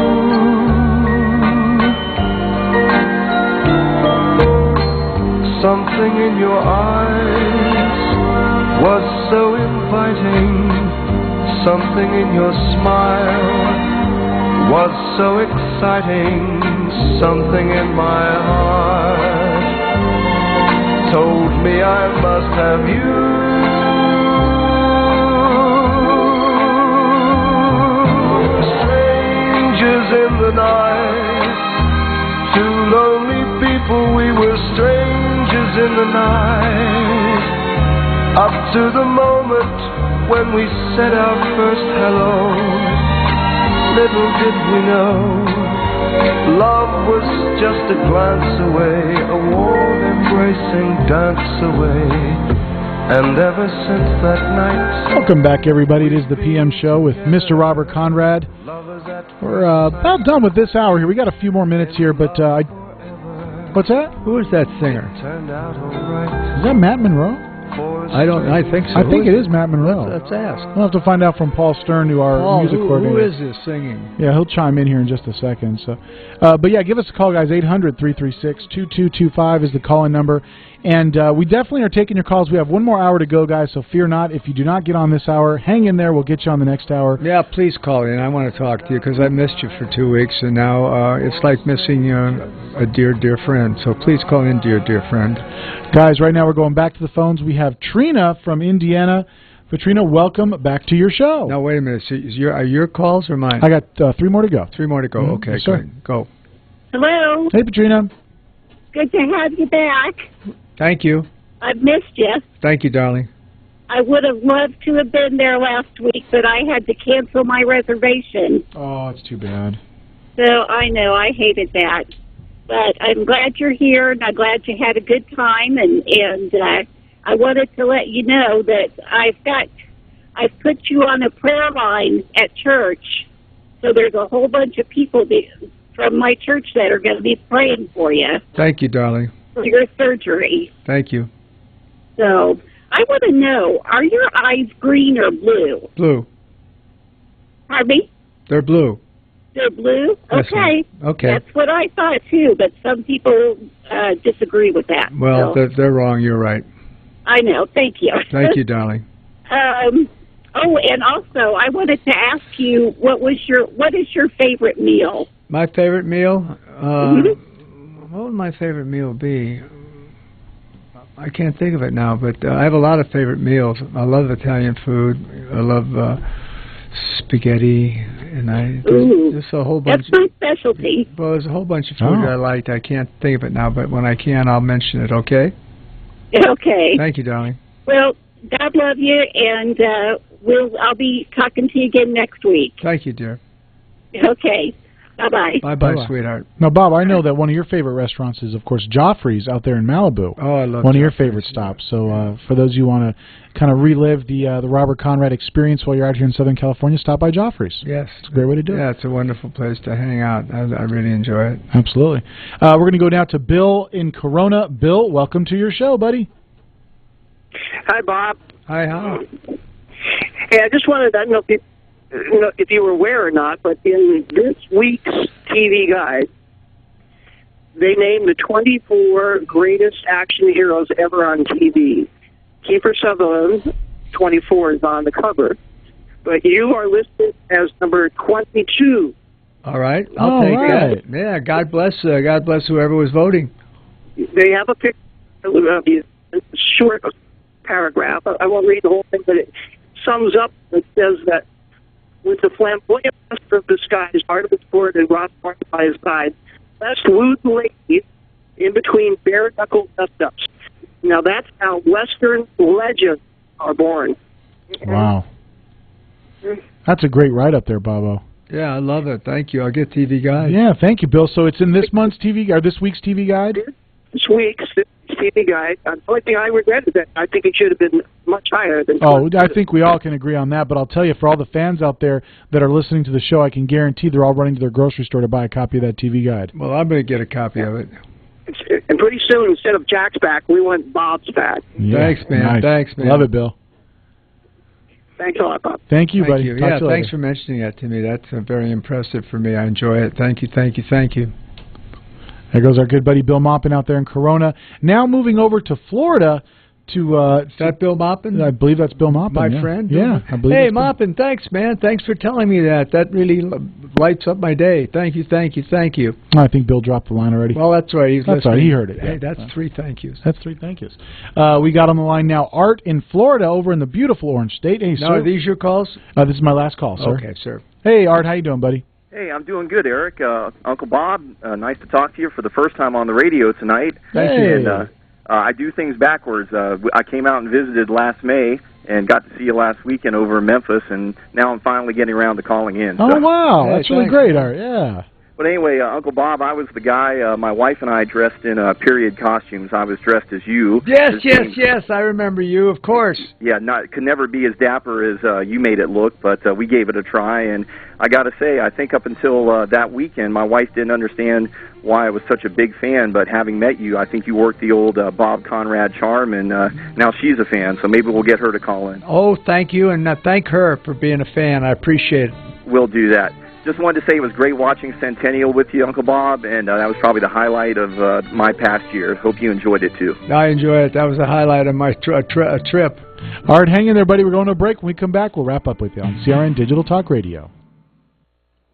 Something in your eyes was so inviting. Something in your smile was so exciting. Something in my heart told me I must have you. Strangers in the night, two lonely people, we were strangers in the night. Up to the moment when we said our first hello, little did we know, love was just a glance away, a warm embracing dance away. And ever since that night... Welcome back, everybody. It is the PM Show with Mr. Robert Conrad. We're about done with this hour here. We got a few more minutes here, but what's that? Who is that singer? Is that Matt Monroe? I think so. I think it is Matt Monroe. Let's ask. We'll have to find out from Paul Stern, who our music coordinator. Who is this singing? Yeah, he'll chime in here in just a second. So, but yeah, give us a call, guys. 800-336-2225 is the call-in number. And we definitely are taking your calls. We have one more hour to go, guys, so fear not. If you do not get on this hour, hang in there. We'll get you on the next hour. Yeah, please call in. I want to talk to you because I missed you for 2 weeks, and now it's like missing a dear, dear friend. So please call in, dear, dear friend. Guys, right now we're going back to the phones. We have Trina from Indiana. Trina, welcome back to your show. Now, wait a minute. So are your calls or mine? I got 3 more to go. 3 more to go. Okay, yes, sir. Good. Go. Hello. Hey, Petrina. Good to have you back. Thank you. I've missed you. Thank you, darling. I would have loved to have been there last week, but I had to cancel my reservation. Oh, it's too bad. So I know, I hated that. But I'm glad you're here, and I'm glad you had a good time, and I wanted to let you know that I've put you on a prayer line at church, so there's a whole bunch of people from my church that are going to be praying for you. Thank you, darling. For your surgery. Thank you. So, I want to know, are your eyes green or blue? Blue. Pardon me? They're blue. They're blue? Yes, okay. Okay. That's what I thought, too, but some people disagree with that. Well, so. they're wrong. You're right. I know. Thank you. Thank you, darling. And also, I wanted to ask you, what is your favorite meal? My favorite meal? What would my favorite meal be? I can't think of it now, but I have a lot of favorite meals. I love Italian food. I love spaghetti, and there's a whole bunch. That's my specialty. Well, there's a whole bunch of food that I liked. I can't think of it now, but when I can, I'll mention it. Okay? Okay. Thank you, darling. Well, God love you, and I'll be talking to you again next week. Thank you, dear. Okay. Bye-bye. Bye-bye, sweetheart. Now, Bob, I know that one of your favorite restaurants is, of course, Joffrey's out there in Malibu. Oh, I love one of your favorite stops. So for those of you who want to kind of relive the Robert Conrad experience while you're out here in Southern California, stop by Joffrey's. Yes. It's a great way to do it. Yeah, it's a wonderful place to hang out. I really enjoy it. Absolutely. We're going to go now to Bill in Corona. Bill, welcome to your show, buddy. Hi, Bob. Hi, how? Hey, I just wanted to know if you were aware or not, but in this week's TV Guide, they named the 24 greatest action heroes ever on TV. Kiefer Sutherland, 24, is on the cover, but you are listed as number 22. All right, I'll take that. Yeah, God bless whoever was voting. They have a picture of a short paragraph. I won't read the whole thing, but it sums up. It says that with the flamboyant master of disguise, art of his sword, and Ross Martin by his side, best wooed ladies in between bare-knuckle dust-ups. Now that's how Western legends are born. Wow. That's a great write-up there, Bobo. Yeah, I love it. Thank you. I'll get TV Guide. Yeah, thank you, Bill. So it's in this month's TV, or this week's TV Guide? This week's TV Guide. The only thing I regret is that I think it should have been much higher than. Oh, I think we all can agree on that. But I'll tell you, for all the fans out there that are listening to the show, I can guarantee they're all running to their grocery store to buy a copy of that TV Guide. Well, I'm going to get a copy of it. And pretty soon, instead of Jack's back, we want Bob's back. Yeah, thanks, man. Nice. Thanks, man. Love it, Bill. Thanks a lot, Bob. Thank you, buddy. You. Talk Yeah, to you thanks later. for mentioning that to me. That's very impressive for me. I enjoy it. Thank you, thank you, thank you. There goes our good buddy Bill Maupin out there in Corona. Now moving over to Florida to... Is that Bill Maupin? I believe that's Bill Maupin. My friend? Yeah, I believe Hey, it's Bill. Maupin, thanks, man. Thanks for telling me that. That really lights up my day. Thank you, thank you, thank you. I think Bill dropped the line already. Well, that's right. He's That's listening. right. He heard it. Hey, Yeah. that's 3 thank yous. That's 3 thank yous. We got on the line now Art in Florida over in the beautiful Orange State. Hey, Now, sir. are these your calls? This is my last call, sir. Okay, sir. Hey, Art. How you doing, buddy? Hey, I'm doing good, Eric. Uncle Bob, nice to talk to you for the first time on the radio tonight. Thank you. And I do things backwards. I came out and visited last May and got to see you last weekend over in Memphis, and now I'm finally getting around to calling in. Oh, So- wow. Hey, That's really thanks. great, Art. Yeah. But anyway, Uncle Bob, I was the guy, my wife and I dressed in period costumes. I was dressed as you. Yes, I remember you, of course. Yeah, could never be as dapper as you made it look, but we gave it a try. And I got to say, I think up until that weekend, my wife didn't understand why I was such a big fan. But having met you, I think you worked the old Bob Conrad charm, and now she's a fan. So maybe we'll get her to call in. Oh, thank you, and thank her for being a fan. I appreciate it. We'll do that. Just wanted to say it was great watching Centennial with you, Uncle Bob, and that was probably the highlight of my past year. Hope you enjoyed it, too. I enjoyed it. That was the highlight of my trip. All right, hang in there, buddy. We're going to a break. When we come back, we'll wrap up with you on CRN Digital Talk Radio.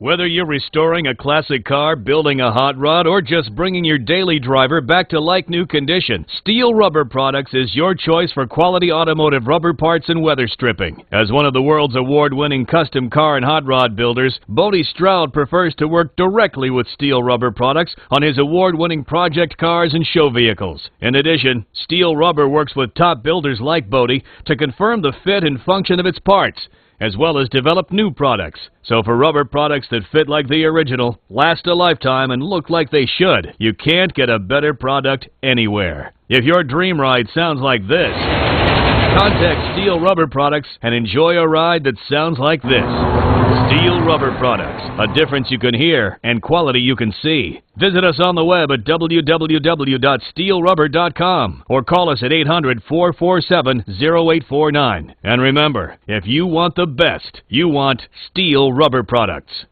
Whether you're restoring a classic car, building a hot rod, or just bringing your daily driver back to like-new condition, Steel Rubber Products is your choice for quality automotive rubber parts and weather stripping. As one of the world's award-winning custom car and hot rod builders, Bodie Stroud prefers to work directly with Steel Rubber Products on his award-winning project cars and show vehicles. In addition, Steel Rubber works with top builders like Bodie to confirm the fit and function of its parts, as well as develop new products. So for rubber products that fit like the original, last a lifetime, and look like they should, you can't get a better product anywhere. If your dream ride sounds like this, contact Steel Rubber Products and enjoy a ride that sounds like this. Steel Rubber Products, a difference you can hear and quality you can see. Visit us on the web at www.steelrubber.com or call us at 800-447-0849. And remember, if you want the best, you want Steel Rubber Products.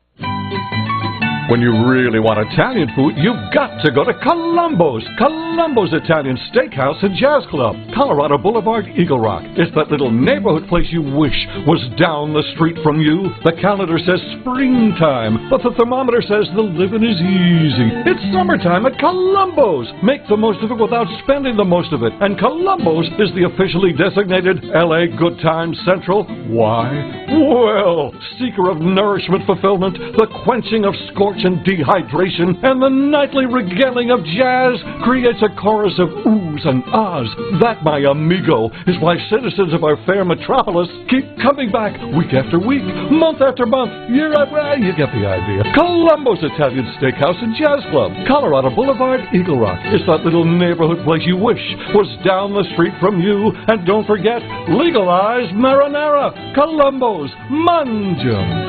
When you really want Italian food, you've got to go to Columbo's. Columbo's Italian Steakhouse and Jazz Club, Colorado Boulevard, Eagle Rock. It's that little neighborhood place you wish was down the street from you. The calendar says springtime, but the thermometer says the living is easy. It's summertime at Columbo's. Make the most of it without spending the most of it. And Columbo's is the officially designated LA Good Times Central. Why? Well, seeker of nourishment fulfillment, the quenching of scorch and dehydration, and the nightly regaling of jazz creates a chorus of oohs and ahs. That, my amigo, is why citizens of our fair metropolis keep coming back week after week, month after month, year after year. You get the idea. Columbo's Italian Steakhouse and Jazz Club, Colorado Boulevard, Eagle Rock. It's that little neighborhood place you wish was down the street from you. And don't forget, legalized marinara. Columbo's, mangium.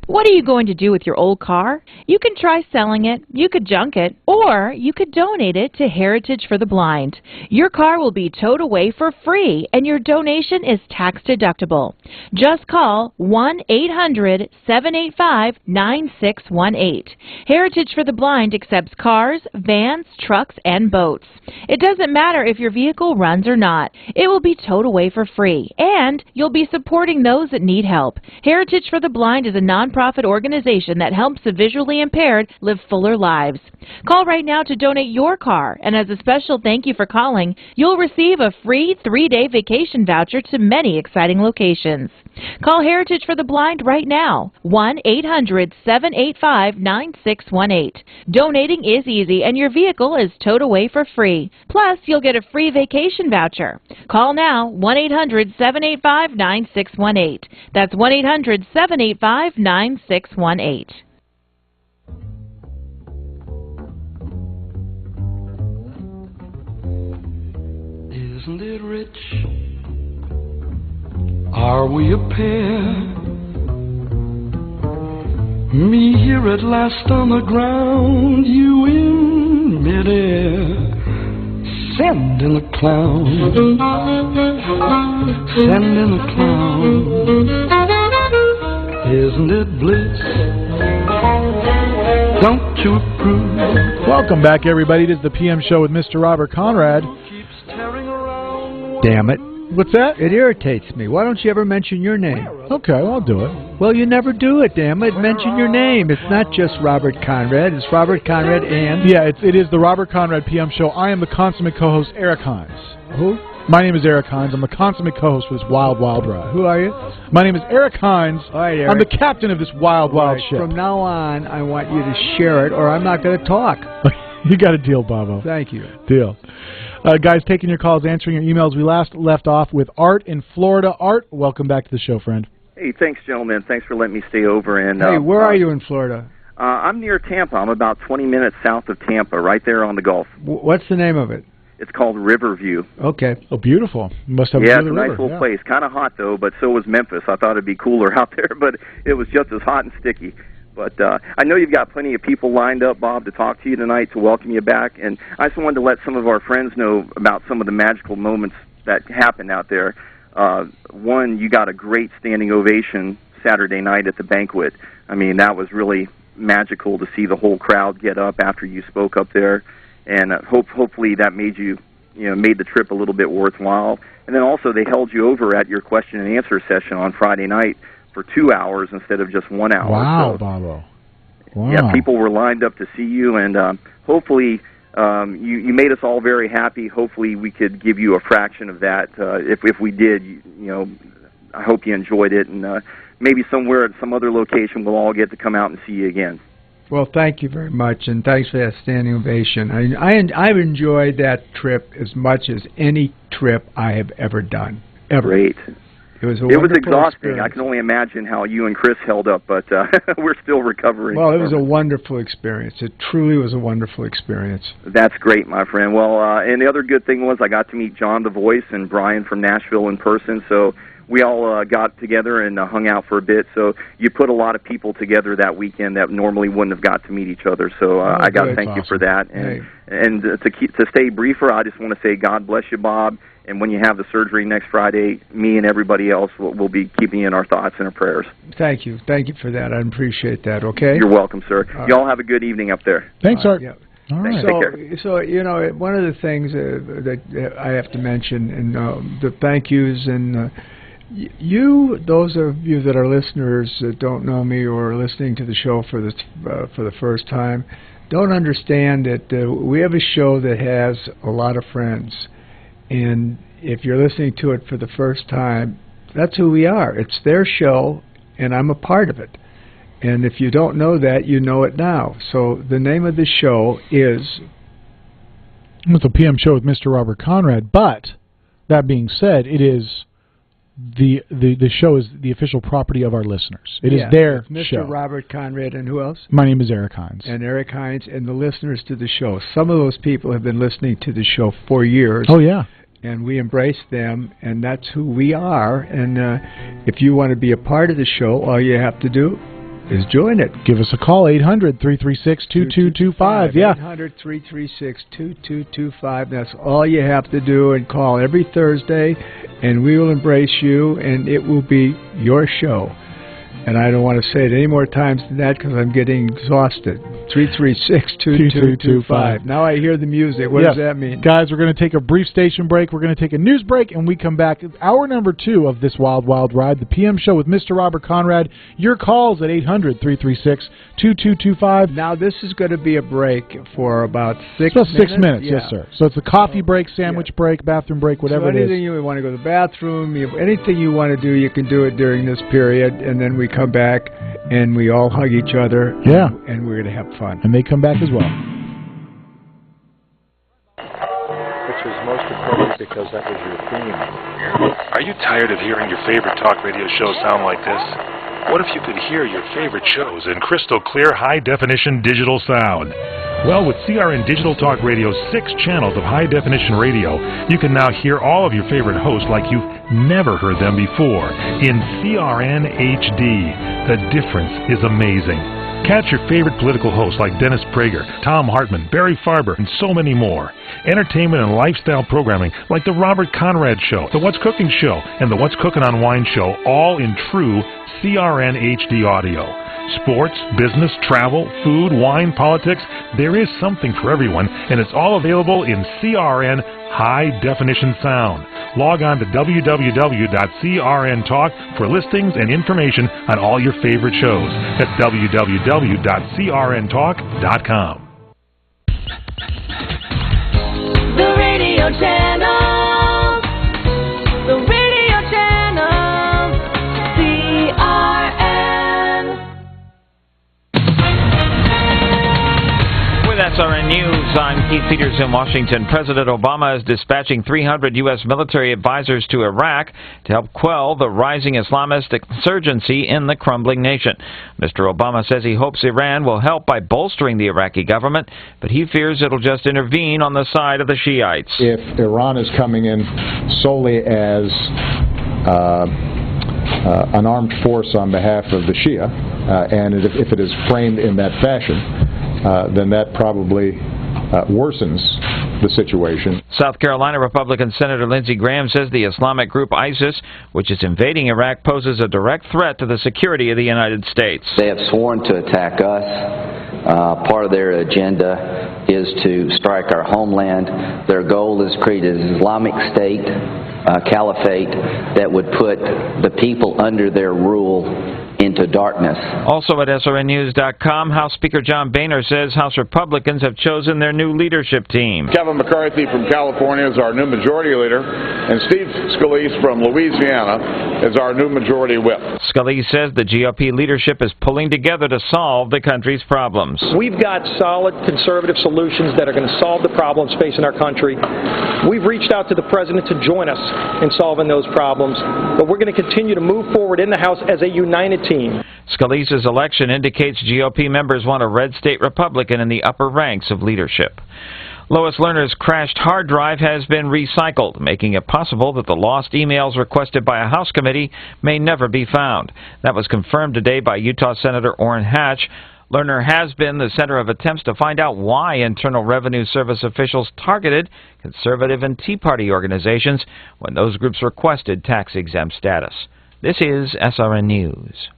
What are you going to do with your old car? You can try selling it, you could junk it, or you could donate it to Heritage for the Blind. Your car will be towed away for free, and your donation is tax deductible. Just call 1-800-785-9618. Heritage for the Blind accepts cars, vans, trucks, and boats. It doesn't matter if your vehicle runs or not. It will be towed away for free, and you'll be supporting those that need help. Heritage for the Blind is a nonprofit organization that helps the visually impaired live fuller lives. Call right now to donate your car, and as a special thank you for calling, you'll receive a free 3-day vacation voucher to many exciting locations. Call Heritage for the Blind right now, 1-800-785-9618. Donating is easy, and your vehicle is towed away for free. Plus, you'll get a free vacation voucher. Call now, 1-800-785-9618. That's 1-800-785-9618. Isn't it rich? Are we a pair? Me here at last on the ground, you in midair. Sending a clown, sending a clown. Isn't it bliss? Don't you approve? Welcome back, everybody. It is the PM Show with Mr. Robert Conrad. Damn it. What's that? It irritates me. Why don't you ever mention your name? Okay, well, I'll do it. Well, you never do it, damn it. Mention your name. It's not just Robert Conrad. It's Robert Conrad and... Yeah, it is the Robert Conrad PM Show. I am the consummate co-host, Eric Hines. Who? My name is Eric Hines. I'm the consummate co-host for this wild, wild ride. Who are you? My name is Eric Hines. All right, Eric. I'm the captain of this wild, wild ship. From now on, I want you to share it, or I'm not going to talk. You got a deal, Bobo. Thank you. Deal. Guys, taking your calls, answering your emails. We last left off with Art in Florida. Art, welcome back to the show, friend. Hey, thanks, gentlemen. Thanks for letting me stay over. And hey, where are you in Florida? I'm near Tampa. I'm about 20 minutes south of Tampa, right there on the Gulf. What's the name of it? It's called Riverview. Okay. Oh, beautiful. You must have yeah, a it's a nice little place. Kind of hot, though, but so was Memphis. I thought it'd be cooler out there, but it was just as hot and sticky. But I know you've got plenty of people lined up, Bob, to talk to you tonight, to welcome you back. And I just wanted to let some of our friends know about some of the magical moments that happened out there. One, you got a great standing ovation Saturday night at the banquet. I mean, that was really magical to see the whole crowd get up after you spoke up there. And hopefully that made made the trip a little bit worthwhile. And then also they held you over at your question and answer session on Friday night for 2 hours instead of just 1 hour. Wow, so, Bobo. Wow. Yeah, people were lined up to see you, and hopefully you made us all very happy. Hopefully we could give you a fraction of that. If we did, I hope you enjoyed it, and maybe somewhere at some other location we'll all get to come out and see you again. Well, thank you very much, and thanks for that standing ovation. I've enjoyed that trip as much as any trip I have ever done. Ever. Great. It was exhausting. Experience. I can only imagine how you and Chris held up, but we're still recovering. Well, it was a wonderful experience. It truly was a wonderful experience. That's great, my friend. Well, and the other good thing was I got to meet John the Voice and Brian from Nashville in person, so we all got together and hung out for a bit. So you put a lot of people together that weekend that normally wouldn't have got to meet each other. So I got to thank you for that. And to stay briefer, I just want to say God bless you, Bob. And when you have the surgery next Friday, me and everybody else will be keeping you in our thoughts and our prayers. Thank you. Thank you for that. I appreciate that, okay? You're welcome, sir. Y'all have a good evening up there. Thanks, Art. Yeah. All right. Take care. So, one of the things that I have to mention, and the thank yous, and those of you that are listeners that don't know me or are listening to the show for the first time, don't understand that we have a show that has a lot of friends. And if you're listening to it for the first time, that's who we are. It's their show, and I'm a part of it. And if you don't know that, you know it now. So the name of the show is... It's a PM show with Mr. Robert Conrad, but that being said, it is... The show is the official property of our listeners. It is their Mr. show. Robert Conrad, and who else? My name is Eric Hines. And Eric Hines, and the listeners to the show. Some of those people have been listening to the show for years. Oh, yeah. And we embrace them, and that's who we are. And if you want to be a part of the show, all you have to do is join it. Give us a call, 800-336-2225. Yeah. 800-336-2225. That's all you have to do, and call every Thursday, and we will embrace you, and it will be your show. And I don't want to say it any more times than that because I'm getting exhausted. 336-2225. Now I hear the music. What does that mean? Guys, we're going to take a brief station break. We're going to take a news break, and we come back. It's hour number 2 of this Wild Wild Ride, the PM show with Mr. Robert Conrad. Your calls at 800-336-2225. Now, this is going to be a break for about 6 minutes. 6 minutes, yeah. Yes, sir. So it's a coffee break, sandwich break, bathroom break, whatever it is. Anything you want to go to the bathroom, anything you want to do, you can do it during this period, and then we come back and we all hug each other. Yeah. And we're going to have fun. And they come back as well. Which was most appropriate because that was your theme. Are you tired of hearing your favorite talk radio show sound like this? What if you could hear your favorite shows in crystal clear, high-definition digital sound? Well, with CRN Digital Talk Radio's 6 channels of high-definition radio, you can now hear all of your favorite hosts like you've never heard them before in CRN HD. The difference is amazing. Catch your favorite political hosts like Dennis Prager, Tom Hartman, Barry Farber, and so many more. Entertainment and lifestyle programming like The Robert Conrad Show, The What's Cooking Show, and The What's Cooking on Wine Show, all in true CRN HD audio. Sports, business, travel, food, wine, politics, there is something for everyone, and it's all available in CRN high-definition sound. Log on to www.CRN Talk for listings and information on all your favorite shows. That's www.crntalk.com. The radio channel. The radio channel. CRN. With that SRN News, I'm Keith Peters in Washington. President Obama is dispatching 300 U.S. military advisors to Iraq to help quell the rising Islamist insurgency in the crumbling nation. Mr. Obama says he hopes Iran will help by bolstering the Iraqi government, but he fears it'll just intervene on the side of the Shiites. If Iran is coming in solely as an armed force on behalf of the Shia, and if it is framed in that fashion, then that probably worsens the situation. South Carolina Republican Senator Lindsey Graham says the Islamic group ISIS, which is invading Iraq, poses a direct threat to the security of the United States. They have sworn to attack us. Part of their agenda is to strike our homeland. Their goal is to create an Islamic State, caliphate, that would put the people under their rule into darkness. Also at SRNnews.com, House Speaker John Boehner says House Republicans have chosen their new leadership team. Kevin McCarthy from California is our new majority leader, and Steve Scalise from Louisiana is our new majority whip. Scalise says the GOP leadership is pulling together to solve the country's problems. We've got solid conservative solutions that are going to solve the problems facing our country. We've reached out to the President to join us in solving those problems, but we're going to continue to move forward in the House as a united team. Scalise's election indicates GOP members want a red state Republican in the upper ranks of leadership. Lois Lerner's crashed hard drive has been recycled, making it possible that the lost emails requested by a House committee may never be found. That was confirmed today by Utah Senator Orrin Hatch. Lerner has been the center of attempts to find out why Internal Revenue Service officials targeted conservative and Tea Party organizations when those groups requested tax-exempt status. This is SRN News.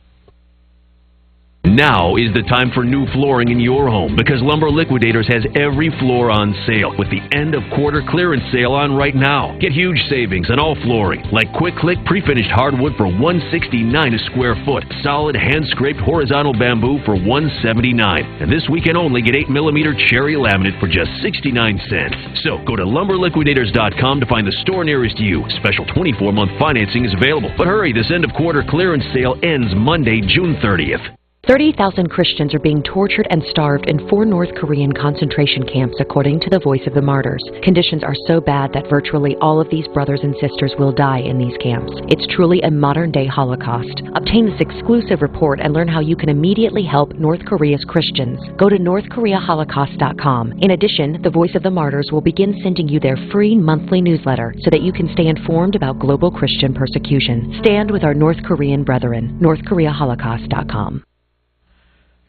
Now is the time for new flooring in your home because Lumber Liquidators has every floor on sale with the end of quarter clearance sale on right now. Get huge savings on all flooring like Quick Click pre-finished hardwood for $169 a square foot, solid hand-scraped horizontal bamboo for $179, and this weekend only get 8mm cherry laminate for just 69 cents. So go to lumberliquidators.com to find the store nearest you. Special 24-month financing is available, but hurry, this end of quarter clearance sale ends Monday, June 30th. 30,000 Christians are being tortured and starved in 4 North Korean concentration camps, according to the Voice of the Martyrs. Conditions are so bad that virtually all of these brothers and sisters will die in these camps. It's truly a modern-day Holocaust. Obtain this exclusive report and learn how you can immediately help North Korea's Christians. Go to NorthKoreaHolocaust.com. In addition, the Voice of the Martyrs will begin sending you their free monthly newsletter so that you can stay informed about global Christian persecution. Stand with our North Korean brethren. NorthKoreaHolocaust.com.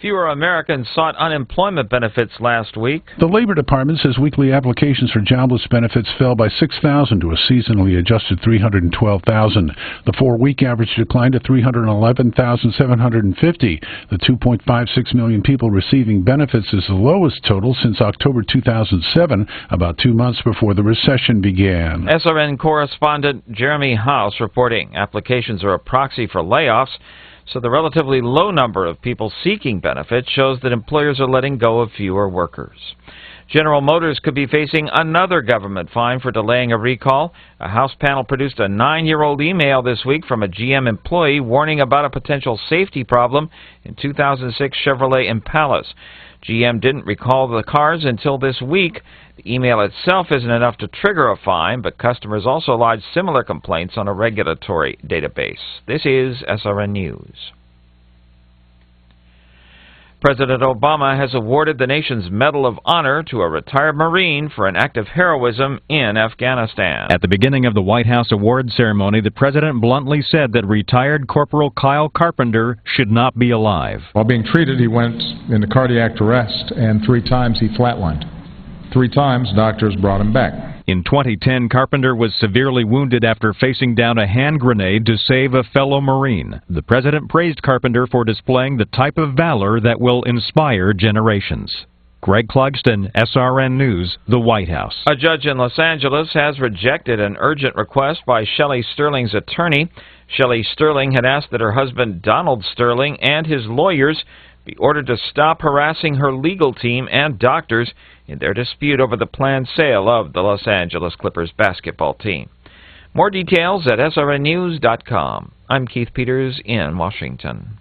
Fewer Americans sought unemployment benefits last week. The Labor Department says weekly applications for jobless benefits fell by 6,000 to a seasonally adjusted 312,000. The 4-week average declined to 311,750. The 2.56 million people receiving benefits is the lowest total since October 2007, about 2 months before the recession began. SRN correspondent Jeremy House reporting applications are a proxy for layoffs, so the relatively low number of people seeking benefits shows that employers are letting go of fewer workers. General Motors could be facing another government fine for delaying a recall. A House panel produced a 9-year-old email this week from a GM employee warning about a potential safety problem in 2006 Chevrolet Impalas. GM didn't recall the cars until this week. The email itself isn't enough to trigger a fine, but customers also lodged similar complaints on a regulatory database. This is SRN News. President Obama has awarded the nation's Medal of Honor to a retired Marine for an act of heroism in Afghanistan. At the beginning of the White House awards ceremony, the president bluntly said that retired Corporal Kyle Carpenter should not be alive. While being treated, he went into cardiac arrest, and 3 times he flatlined. 3 times, doctors brought him back. In 2010, Carpenter was severely wounded after facing down a hand grenade to save a fellow Marine. The president praised Carpenter for displaying the type of valor that will inspire generations. Greg Clugston, SRN News, the White House. A judge in Los Angeles has rejected an urgent request by Shelley Sterling's attorney. Shelley Sterling had asked that her husband, Donald Sterling, and his lawyers be ordered to stop harassing her legal team and doctors in their dispute over the planned sale of the Los Angeles Clippers basketball team. More details at srnnews.com. I'm Keith Peters in Washington.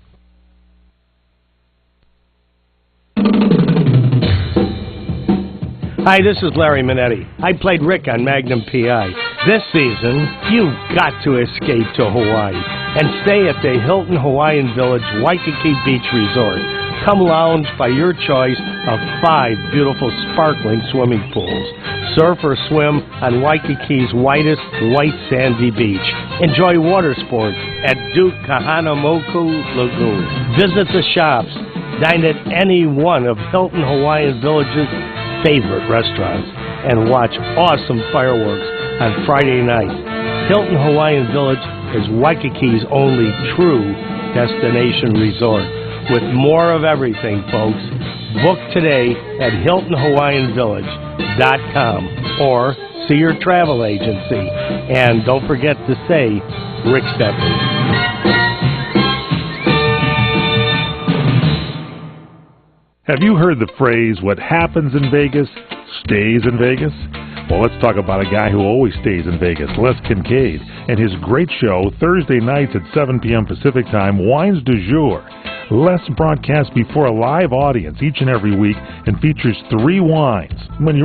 Hi, this is Larry Minetti. I played Rick on Magnum PI. This season, you've got to escape to Hawaii and stay at the Hilton Hawaiian Village Waikiki Beach Resort. Come lounge by your choice of 5 beautiful sparkling swimming pools. Surf or swim on Waikiki's whitest white sandy beach. Enjoy water sports at Duke Kahanamoku Lagoon. Visit the shops. Dine at any one of Hilton Hawaiian Village's favorite restaurants and watch awesome fireworks on Friday night. Hilton Hawaiian Village is Waikiki's only true destination resort with more of everything, folks. Book today at HiltonHawaiianVillage.com or see your travel agency. And don't forget to say Rick sent me. Have you heard the phrase, what happens in Vegas stays in Vegas? Well, let's talk about a guy who always stays in Vegas, Les Kincaid, and his great show, Thursday nights at 7 p.m. Pacific Time, Wines du Jour. Les broadcasts before a live audience each and every week and features 3 wines. When you